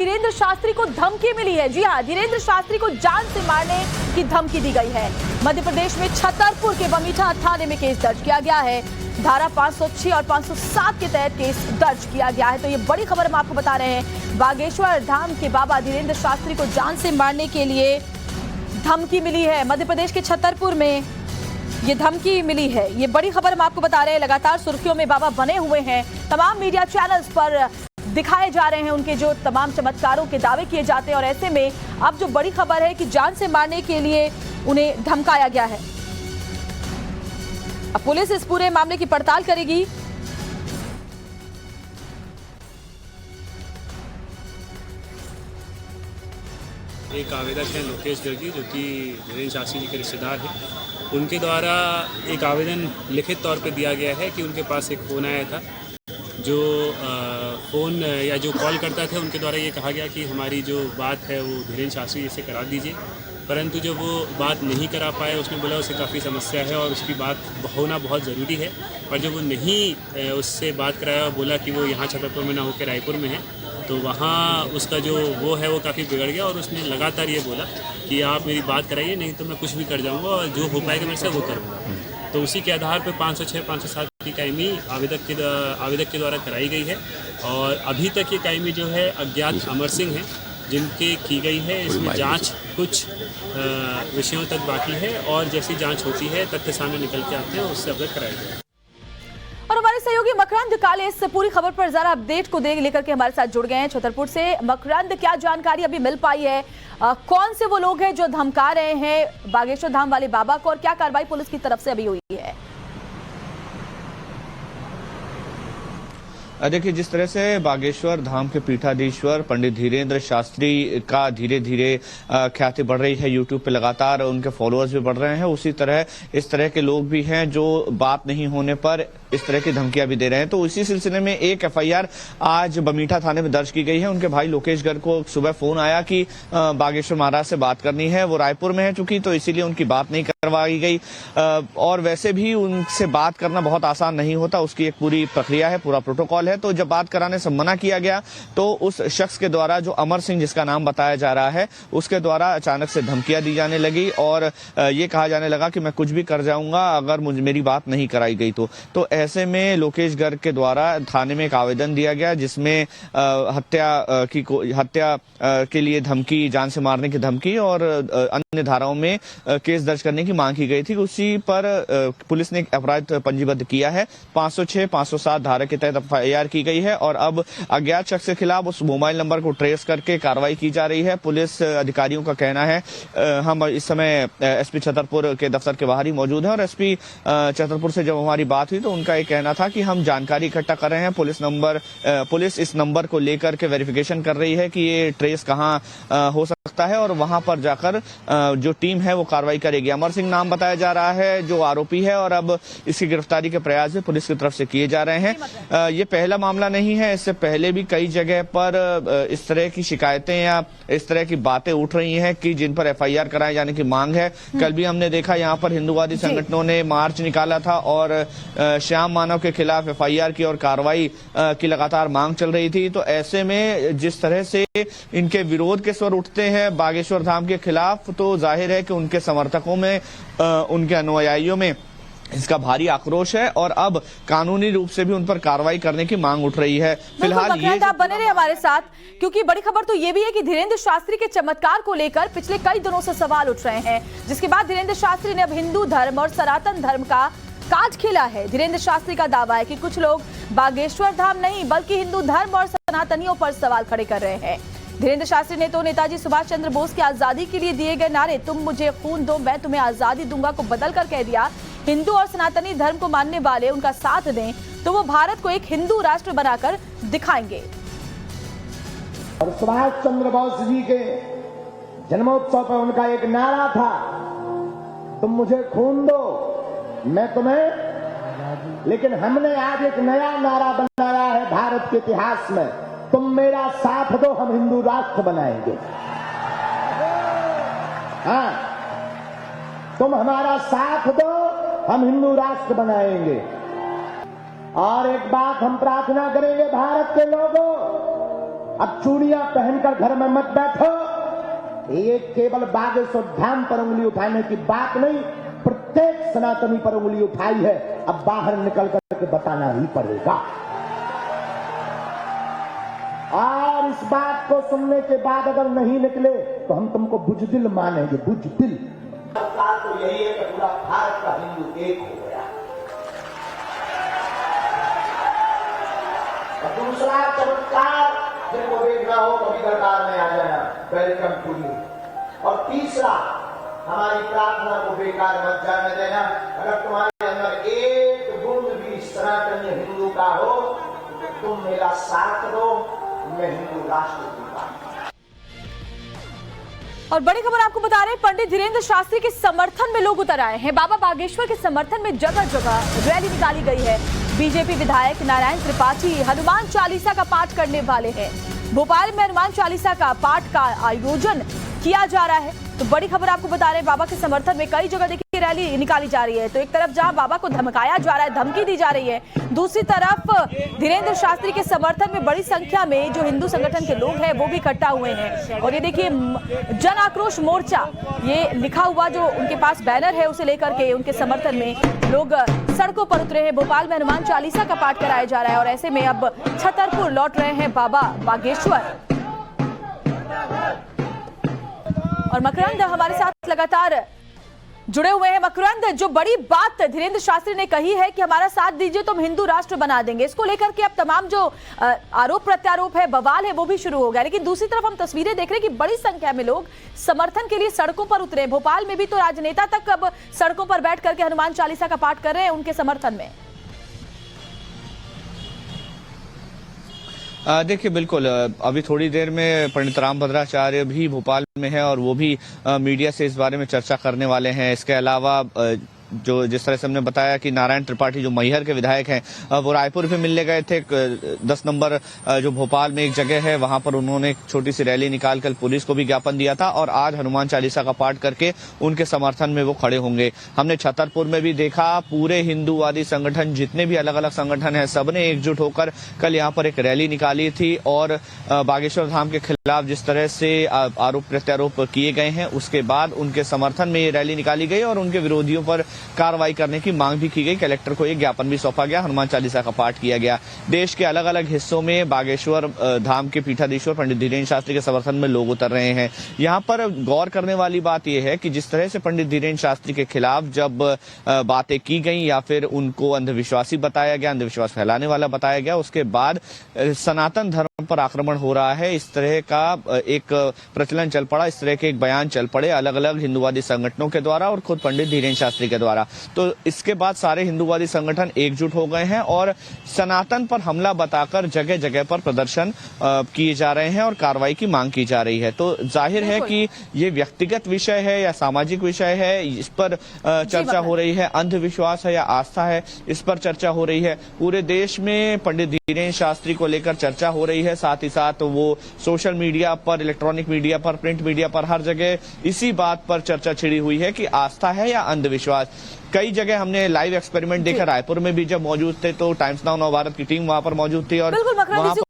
धीरेन्द्र शास्त्री को धमकी मिली है। जी हाँ, धीरेन्द्र शास्त्री को जान से मारने की धमकी दी गई है। मध्य प्रदेश में छतरपुर के बमीठा थाने में केस दर्ज किया गया है। धारा 506 और 507 के तहत केस दर्ज किया गया है। तो ये बड़ी खबर हम आपको बता रहे हैं। बागेश्वर धाम के बाबा धीरेन्द्र शास्त्री को जान से मारने के लिए धमकी मिली है। मध्य प्रदेश के छतरपुर में ये धमकी मिली है। ये बड़ी खबर हम आपको बता रहे हैं। लगातार सुर्खियों में बाबा बने हुए हैं। तमाम मीडिया चैनल्स पर दिखाए जा रहे हैं उनके जो तमाम चमत्कारों के दावे किए जाते हैं। और ऐसे में अब जो बड़ी खबर है कि जान से मारने के लिए उन्हें धमकाया गया है। अब पुलिस इस पूरे मामले की पड़ताल करेगी। एक आवेदक है लोकेश गर्गी, जो कि धीरेन्द्र शास्त्री जी के रिश्तेदार हैं। उनके द्वारा एक आवेदन लिखित तौर पे दिया गया है कि उनके पास एक फ़ोन आया था। जो फ़ोन या जो कॉल करता था, उनके द्वारा ये कहा गया कि हमारी जो बात है वो धीरेन्द्र शास्त्री जी से करा दीजिए। परंतु जब वो बात नहीं करा पाया, उसने बोला उसे काफ़ी समस्या है और उसकी बात होना बहुत ज़रूरी है। और जब वो नहीं उससे बात कराया और बोला कि वो यहाँ छतरपुर में ना होकर रायपुर में है, तो वहाँ उसका जो वो है वो काफ़ी बिगड़ गया। और उसने लगातार ये बोला कि आप मेरी बात कराइए, नहीं तो मैं कुछ भी कर जाऊँगा और जो हो पाएगा मेरे से वो करूँगा। तो उसी के आधार पर 506, 507 की कायमी आवेदक के द्वारा कराई गई है। और अभी तक ये कायमी जो है अज्ञात अमर सिंह हैं जिनके की गई है। इसमें जांच कुछ विषयों तक बाकी है और जैसी जांच होती है, तथ्य सामने निकल के आते हैं, उससे अवगत कराया जाए। और हमारे सहयोगी मकरंद काले इस पूरी खबर पर जरा अपडेट को लेकर के हमारे साथ जुड़ गए हैं छतरपुर से। मकरंद, क्या जानकारी अभी मिल पाई है? कौन से वो लोग हैं जो धमका रहे हैं बागेश्वर धाम वाले बाबा को, और क्या कार्रवाई पुलिस की तरफ से अभी हुई है? देखिए, जिस तरह से बागेश्वर धाम के पीठाधीश्वर पंडित धीरेन्द्र शास्त्री का धीरे धीरे ख्याति बढ़ रही है, यूट्यूब पे लगातार उनके फॉलोअर्स भी बढ़ रहे हैं, उसी तरह इस तरह के लोग भी हैं जो बात नहीं होने पर इस तरह की धमकियां भी दे रहे हैं। तो इसी सिलसिले में एक एफआईआर आज बमीठा थाने में दर्ज की गई है। उनके भाई लोकेश गर्ग को सुबह फोन आया कि बागेश्वर महाराज से बात करनी है। वो रायपुर में है चूंकि, तो इसीलिए उनकी बात नहीं करवाई गई। और वैसे भी उनसे बात करना बहुत आसान नहीं होता, उसकी एक पूरी प्रक्रिया है, पूरा प्रोटोकॉल है। तो जब बात कराने से मना किया गया तो उस शख्स के द्वारा, जो अमर सिंह जिसका नाम बताया जा रहा है, उसके द्वारा अचानक से धमकियां दी जाने लगी और ये कहा जाने लगा कि मैं कुछ भी कर जाऊंगा अगर मेरी बात नहीं कराई गई तो ऐसे में लोकेश गर्ग के द्वारा थाने में एक आवेदन दिया गया जिसमें हत्या के लिए धमकी, जान से मारने की धमकी और अन्य धाराओं में केस दर्ज करने की मांग की गई थी। उसी पर पुलिस ने एक अपराध पंजीबद्ध किया है। 506, 507 धारा के तहत एफआईआर की गई है और अब अज्ञात शख्स के खिलाफ उस मोबाइल नंबर को ट्रेस करके कार्रवाई की जा रही है। पुलिस अधिकारियों का कहना है, हम इस समय एसपी छतरपुर के दफ्तर के बाहर ही मौजूद हैं और एसपी छतरपुर से जब हमारी बात हुई तो उनका एक कहना था कि हम जानकारी इकट्ठा कर रहे हैं। पुलिस इस नंबर को लेकर के वेरिफिकेशन कर रही है कि ये ट्रेस कहाँ हो सकता है और वहां पर जाकर जो टीम है वो कार्रवाई करेगी। अमर सिंह नाम बताया जा रहा है जो आरोपी है और अब इसकी गिरफ्तारी के प्रयास भी पुलिस की तरफ से किए जा रहे हैं। ये पहला मामला नहीं है, इससे पहले भी कई जगह पर इस तरह की शिकायतें या इस तरह की बातें उठ रही हैं कि जिन पर एफआईआर कराए जाने की मांग है। कल भी हमने देखा यहाँ पर हिंदूवादी संगठनों ने मार्च निकाला था और श्याम मानव के खिलाफ एफआईआर की और कार्रवाई की लगातार मांग चल रही थी। तो ऐसे में जिस तरह से इनके विरोध के स्वर उठते हैं बागेश्वर धाम के खिलाफ, तो जाहिर है कि उनके समर्थकों में, उनके अनुयायियों में इसका भारी आक्रोश है और अब कानूनी रूप से भी उन पर कार्रवाई करने की मांग उठ रही है। फिलहाल ये आप बने रहे हमारे साथ, क्योंकि बड़ी खबर तो ये भी है कि धीरेन्द्र शास्त्री के चमत्कार को लेकर पिछले कई दिनों से सवाल उठ रहे हैं, जिसके बाद धीरेन्द्र शास्त्री ने अब हिंदू धर्म और सनातन धर्म का काज खेला है। धीरेन्द्र शास्त्री का दावा है कि कुछ लोग बागेश्वर धाम नहीं बल्कि हिंदू धर्म और सनातनियों पर सवाल खड़े कर रहे हैं। धीरेन्द्र शास्त्री ने तो नेताजी सुभाष चंद्र बोस की आजादी के लिए दिए गए नारे, तुम मुझे खून दो मैं तुम्हें आजादी दूंगा, को बदल कर कह दिया हिंदू और सनातनी धर्म को मानने वाले उनका साथ दें तो वो भारत को एक हिंदू राष्ट्र बनाकर दिखाएंगे। और सुभाष चंद्र बोस जी के जन्मोत्सव पर उनका एक नारा था, तुम मुझे खून दो मैं तुम्हें, लेकिन हमने आज एक नया नारा बनाया है भारत के इतिहास में, तुम मेरा साथ दो हम हिंदू राष्ट्र बनाएंगे। हाँ, तुम हमारा साथ दो हम हिंदू राष्ट्र बनाएंगे। और एक बात हम प्रार्थना करेंगे भारत के लोगों, अब चूड़ियां पहनकर घर में मत बैठो। ये केवल बागेश्वर धाम पर उंगली उठाने की बात नहीं, प्रत्येक सनातनी पर उंगली उठाई है। अब बाहर निकल करके बताना ही पड़ेगा। और इस बात को सुनने के बाद अगर नहीं निकले तो हम तुमको बुजदिल मानेंगे, बुजदिल। तो यही है कि पूरा भारत का हिंदू एक हो गया। और दूसरा चमत्कार जिनको देखना हो कभी दरबार में आ जाना, वेलकम टू यू। और तीसरा, हमारी प्रार्थना को बेकार मत जाने देना। अगर तुम्हारे अंदर एक बूंद भी सनातनी हिंदू का हो तो तुम मेरा साथ दो, मैं हिंदू राष्ट्र दूंगा। और बड़ी खबर आपको बता रहे हैं, पंडित धीरेन्द्र शास्त्री के समर्थन में लोग उतर आए हैं। बाबा बागेश्वर के समर्थन में जगह जगह रैली निकाली गई है। बीजेपी विधायक नारायण त्रिपाठी हनुमान चालीसा का पाठ करने वाले हैं। भोपाल में हनुमान चालीसा का पाठ का आयोजन किया जा रहा है। तो बड़ी खबर आपको बता रहे हैं, बाबा के समर्थन में कई जगह देखिए रैली निकाली जा रही है। तो एक तरफ जहां बाबा को धमकाया जा रहा है, धमकी दी जा रही है, दूसरी तरफ धीरेन्द्र शास्त्री के समर्थन में बड़ी संख्या में जो हिंदू संगठन के लोग हैं वो भी इकट्ठा हुए हैं। और ये देखिए जन आक्रोश मोर्चा, ये लिखा हुआ जो उनके पास बैनर है उसे लेकर के उनके समर्थन में लोग सड़कों पर उतरे हैं। भोपाल में हनुमान चालीसा का पाठ कराया जा रहा है और ऐसे में अब छतरपुर लौट रहे हैं बाबा बागेश्वर। और मकरंद हमारे साथ लगातार जुड़े हुए हैं। मकरंद, जो बड़ी बात धीरेन्द्र शास्त्री ने कही है कि हमारा साथ दीजिए तो हम हिंदू राष्ट्र बना देंगे, इसको लेकर के अब तमाम जो आरोप प्रत्यारोप है, बवाल है, वो भी शुरू हो गया। लेकिन दूसरी तरफ हम तस्वीरें देख रहे हैं कि बड़ी संख्या में लोग समर्थन के लिए सड़कों पर उतरे। भोपाल में भी तो राजनेता तक अब सड़कों पर बैठ करके हनुमान चालीसा का पाठ कर रहे हैं उनके समर्थन में। देखिए, बिल्कुल अभी थोड़ी देर में पंडित रामभद्राचार्य भी भोपाल में है और वो भी मीडिया से इस बारे में चर्चा करने वाले हैं। इसके अलावा जो जिस तरह से हमने बताया कि नारायण त्रिपाठी जो मैहर के विधायक हैं वो रायपुर भी मिलने गए थे। 10 नंबर जो भोपाल में एक जगह है वहां पर उन्होंने एक छोटी सी रैली निकालकर पुलिस को भी ज्ञापन दिया था और आज हनुमान चालीसा का पाठ करके उनके समर्थन में वो खड़े होंगे। हमने छतरपुर में भी देखा, पूरे हिंदूवादी संगठन जितने भी अलग अलग संगठन हैं सबने एकजुट होकर कल यहाँ पर एक रैली निकाली थी और बागेश्वर धाम के खिलाफ जिस तरह से आरोप प्रत्यारोप किए गए हैं उसके बाद उनके समर्थन में ये रैली निकाली गई और उनके विरोधियों पर कार्रवाई करने की मांग भी की गई। कलेक्टर को एक ज्ञापन भी सौंपा गया, हनुमान चालीसा का पाठ किया गया। देश के अलग अलग हिस्सों में बागेश्वर धाम के पीठाधीश्वर पंडित धीरेन्द्र शास्त्री के समर्थन में लोग उतर रहे हैं। यहाँ पर गौर करने वाली बात यह है कि जिस तरह से पंडित धीरेन्द्र शास्त्री के खिलाफ जब बातें की गई या फिर उनको अंधविश्वासी बताया गया, अंधविश्वास फैलाने वाला बताया गया, उसके बाद सनातन धर्म पर आक्रमण हो रहा है, इस तरह का एक प्रचलन चल पड़ा, इस तरह के एक बयान चल पड़े अलग अलग हिंदूवादी संगठनों के द्वारा और खुद पंडित धीरेन्द्र शास्त्री के द्वारा। तो इसके बाद सारे हिंदूवादी संगठन एकजुट हो गए हैं और सनातन पर हमला बताकर जगह जगह पर प्रदर्शन किए जा रहे हैं और कार्रवाई की मांग की जा रही है। तो जाहिर है कि ये व्यक्तिगत विषय है या सामाजिक विषय है, इस पर चर्चा हो रही है, अंधविश्वास है या आस्था है, इस पर चर्चा हो रही है। पूरे देश में पंडित धीरेन्द्र शास्त्री को लेकर चर्चा हो रही है, साथ ही साथ वो सोशल मीडिया पर, इलेक्ट्रॉनिक मीडिया पर, प्रिंट मीडिया पर, हर जगह इसी बात पर चर्चा छिड़ी हुई है कि आस्था है या अंधविश्वास। कई जगह हमने लाइव एक्सपेरिमेंट देखा, रायपुर में भी जब मौजूद थे तो टाइम्स नाउ नवभारत की टीम वहां पर मौजूद थी और वहां